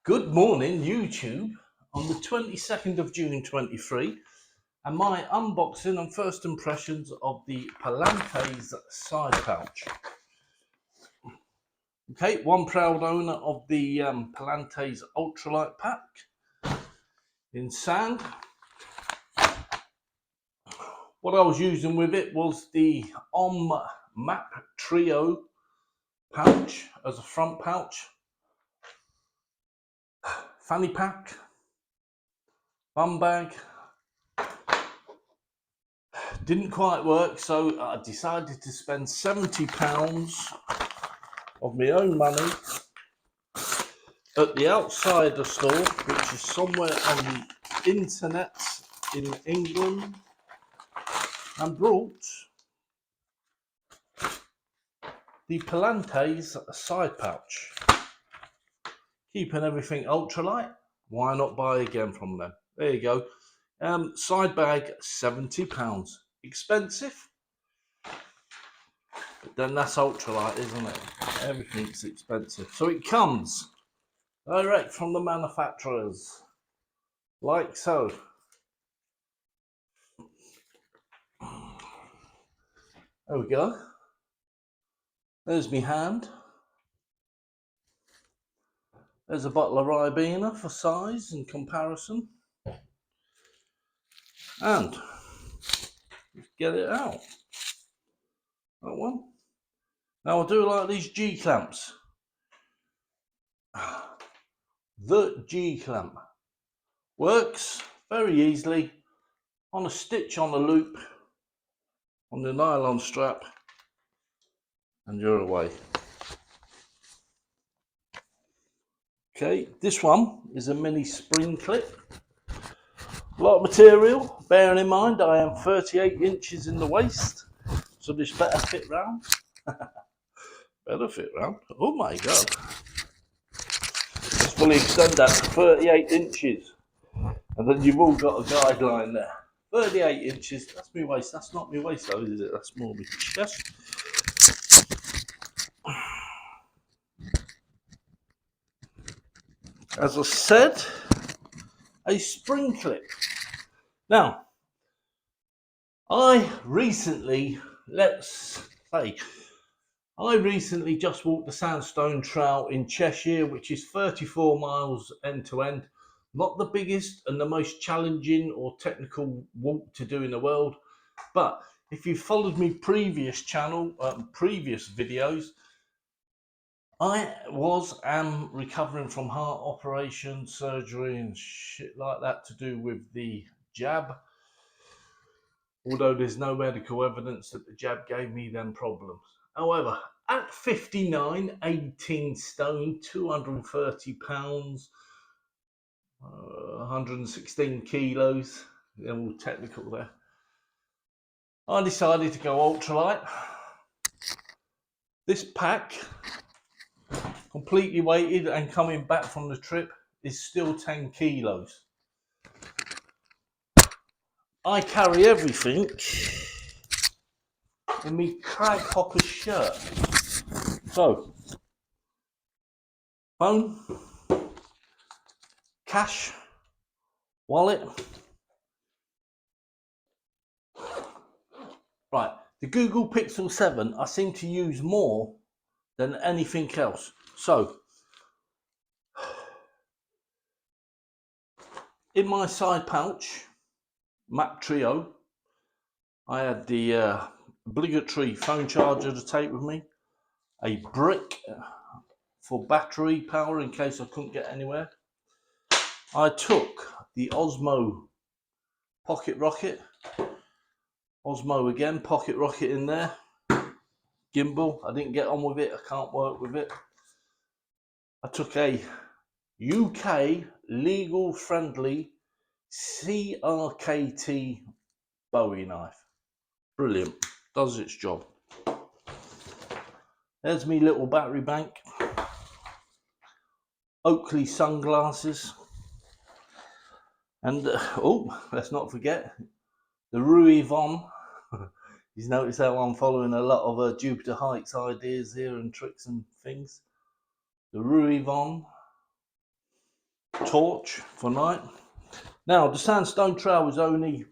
Good morning, YouTube, on the 22nd of June 23, and my unboxing and first impressions of the Palante's side pouch. Okay, one proud owner of the Palante's ultralight pack in sand. What I was using with it was the Map Trio pouch as a front pouch, fanny pack, bum bag. Didn't quite work, so I decided to spend £70 of my own money at the outsider store, which is somewhere on the internet in England, and brought the Palante's side pouch. Keeping everything ultralight, why not buy again from them? There you go. Side bag, £70. Expensive, but then that's ultralight, isn't it? Everything's expensive. So it comes direct from the manufacturers, like so. There we go. There's my hand. There's a bottle of Ribena for size and comparison. And let's get it out. That one. Now I do like these G clamps. The G clamp works very easily on a stitch on a loop on the nylon strap, and you're away. Okay, this one is a mini spring clip. A lot of material, bearing in mind I am 38 inches in the waist, so this better fit round. Better fit round. Oh my god. Let's fully extend that to 38 inches. And then you've all got a guideline there. 38 inches, that's my waist. That's not my waist though, is it? That's more my chest. As I said, a spring clip. Now, I recently just walked the Sandstone Trail in Cheshire, which is 34 miles end to end. Not the biggest and the most challenging or technical walk to do in the world, but if you followed me previous videos, I am recovering from heart operation, surgery and shit like that to do with the jab. Although there's no medical evidence that the jab gave me them problems. However, at 59, 18 stone, 230 pounds, 116 kilos, they're all technical there, I decided to go ultralight. This pack, completely weighted and coming back from the trip, is still 10 kilos. I carry everything in my crag hopper shirt. So, phone, cash, wallet. Right, the Google Pixel 7 I seem to use more than anything else. So, in my side pouch, Map Trio, I had the obligatory phone charger to take with me, a brick for battery power in case I couldn't get anywhere. I took the Osmo pocket rocket, Osmo again, pocket rocket in there, gimbal. I didn't get on with it, I can't work with it. I took a UK legal friendly CRKT Bowie knife. Brilliant, does its job. There's me little battery bank, Oakley sunglasses, and let's not forget the Rui Von. You've noticed how I'm following a lot of Jupiter Heights ideas here and tricks and things. The Rui Von, torch for night. Now the Sandstone Trail is only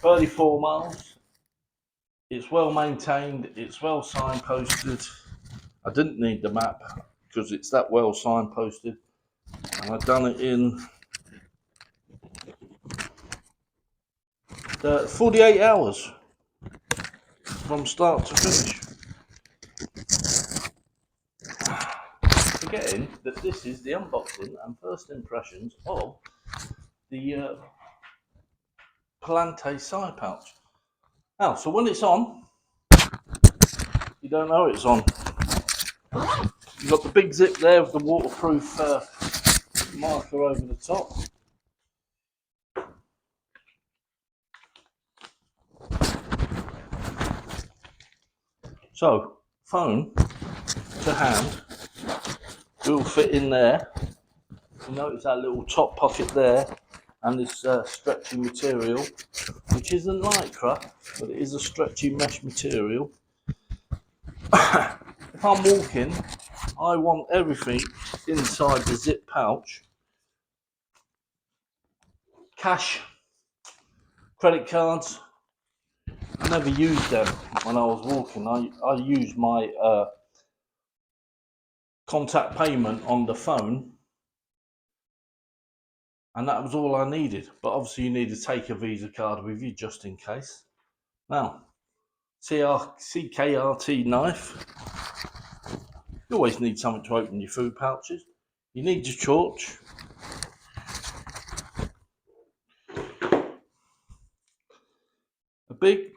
34 miles. It's well maintained, it's well signposted. I didn't need the map because it's that well signposted, and I've done it in 48 hours from start to finish. Forgetting that this is the unboxing and first impressions of the Palante side pouch. Now, so when it's on, you don't know it's on. You've got the big zip there with the waterproof marker over the top. So, phone to hand will fit in there. You notice that little top pocket there and this stretchy material, which isn't lycra, but it is a stretchy mesh material. If I'm walking, I want everything inside the zip pouch. Cash, credit cards, I never used them when I was walking. I used my contact payment on the phone, and that was all I needed. But obviously you need to take a Visa card with you just in case. Now, CKRT knife. You always need something to open your food pouches. You need your torch. A big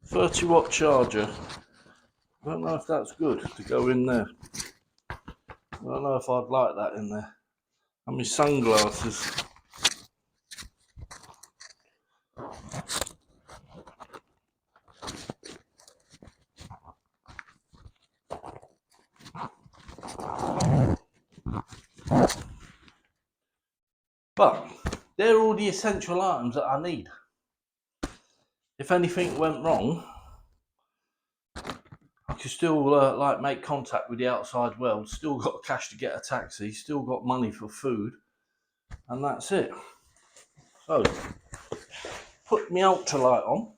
30-watt charger. I don't know if that's good to go in there. I don't know if I'd like that in there. And my sunglasses. But they're all the essential items that I need. If anything went wrong, I could still like make contact with the outside world. Still got cash to get a taxi. Still got money for food, and that's it. So put my ultralight on,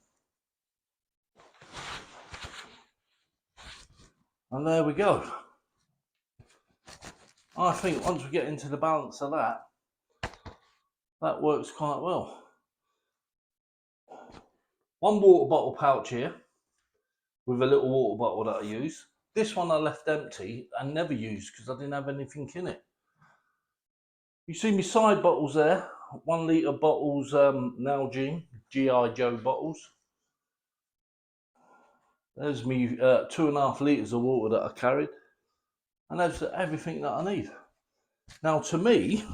and there we go. I think once we get into the balance of that, that works quite well. One water bottle pouch here with a little water bottle that I use. This one I left empty and never used because I didn't have anything in it. You see my side bottles there, 1 litre bottles, Nalgene, G.I. Joe bottles. There's me 2.5 litres of water that I carried, and that's everything that I need. Now to me,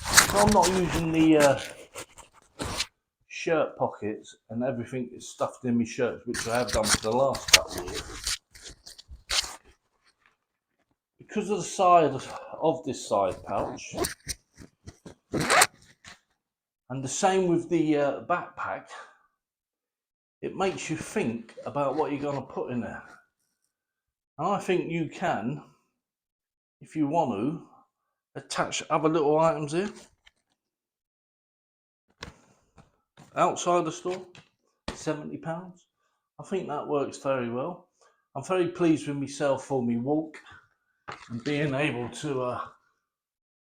so I'm not using the shirt pockets and everything is stuffed in my shirts, which I have done for the last couple of years. Because of the size of this side pouch, and the same with the backpack, it makes you think about what you're going to put in there. And I think you can, if you want to, attach other little items here. Outside the store, £70. I think that works very well. I'm very pleased with myself for my walk and being able to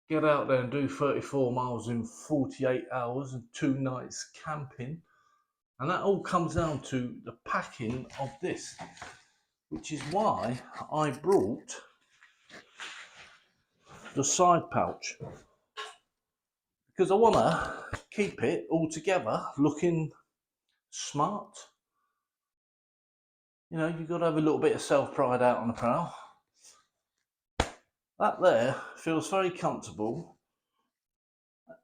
get out there and do 34 miles in 48 hours and 2 nights camping. And that all comes down to the packing of this, which is why I brought the side pouch, because I want to keep it all together looking smart. You know, you've got to have a little bit of self-pride out on the prowl. That there feels very comfortable,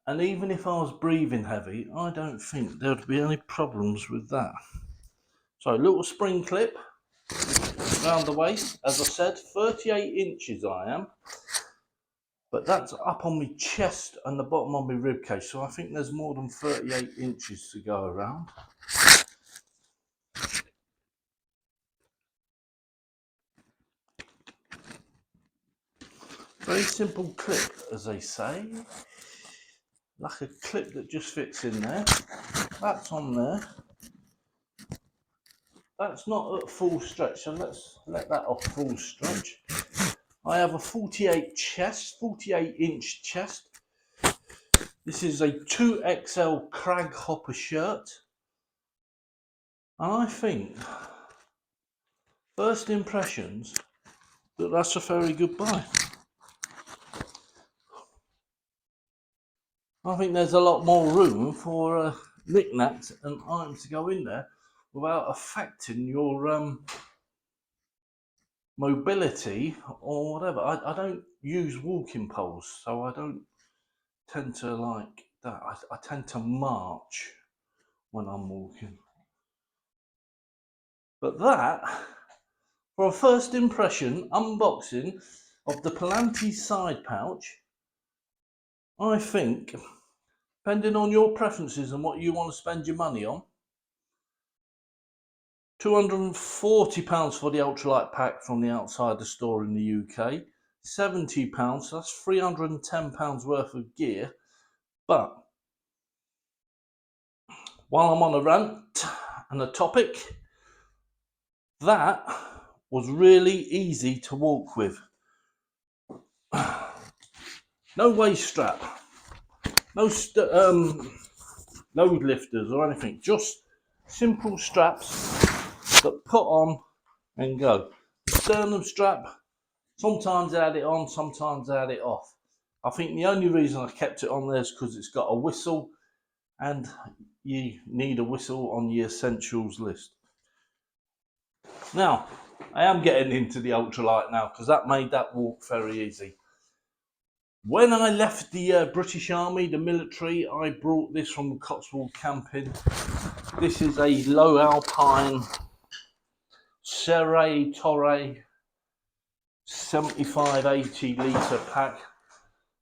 and even if I was breathing heavy, I don't think there'd be any problems with that. So a little spring clip around the waist. As I said, 38 inches I am, but that's up on my chest and the bottom of my rib cage, so I think there's more than 38 inches to go around. Very simple clip, as they say. Like a clip that just fits in there. That's on there. That's not at full stretch, so let's let that off full stretch. I have a 48 inch chest. This is a 2XL Crag Hopper shirt. And I think, first impressions, that's a very good buy. I think there's a lot more room for knickknacks and items to go in there without affecting your mobility or whatever. I don't use walking poles, so I don't tend to like that. I tend to march when I'm walking. But that, for a first impression unboxing of the Palante side pouch, I think, depending on your preferences and what you want to spend your money on, £240 for the ultralight pack from the outside the store in the UK, £70, so that's £310 worth of gear. But while I'm on a rant and a topic, that was really easy to walk with. No waist strap, no load lifters or anything, just simple straps that put on and go. Sternum strap, sometimes I had it on, sometimes I had it off. I think the only reason I kept it on there is because it's got a whistle, and you need a whistle on the essentials list. Now, I am getting into the ultralight now because that made that walk very easy. When I left the British Army, the military, I brought this from Cotswold camping. This is a low alpine Serre Torre 75-80 litre pack.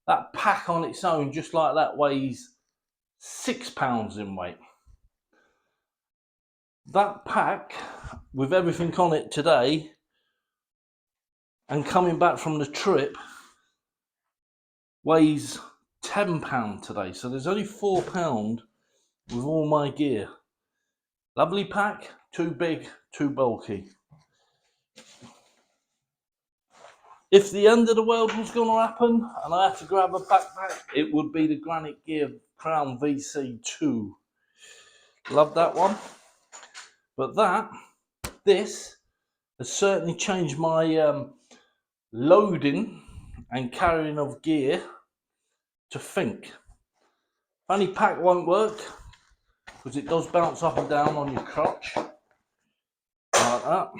That pack on its own, just like that, weighs 6 pounds in weight. That pack, with everything on it today, and coming back from the trip, weighs £10 today. So there's only £4 with all my gear. Lovely pack, too big, too bulky. If the end of the world was going to happen and I had to grab a backpack, it would be the Granite Gear Crown VC2. Love that one. But this has certainly changed my loading and carrying of gear to think. Funny pack won't work because it does bounce up and down on your crotch like that.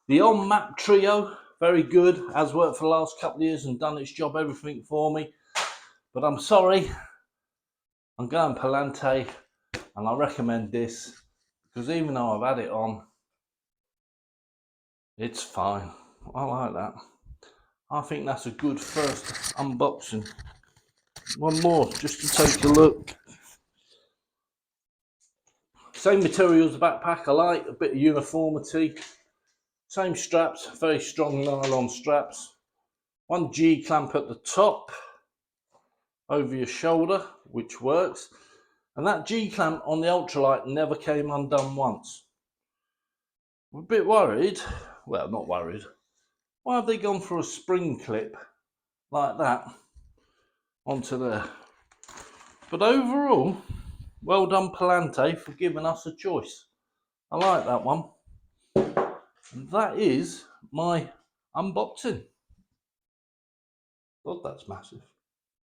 The on-map trio, very good, has worked for the last couple of years and done its job, everything for me. But I'm sorry, I'm going Palante, and I recommend this because even though I've had it on, it's fine. I like that. I think that's a good first unboxing. One more just to take a look. Same material as the backpack, I like a bit of uniformity. Same straps, very strong nylon straps. One G clamp at the top over your shoulder, which works. And that G clamp on the ultralight never came undone once. I'm a bit worried, well, not worried. Why have they gone for a spring clip like that onto there? But overall, well done Palante for giving us a choice. I like that one. And that is my unboxing. God, that's massive.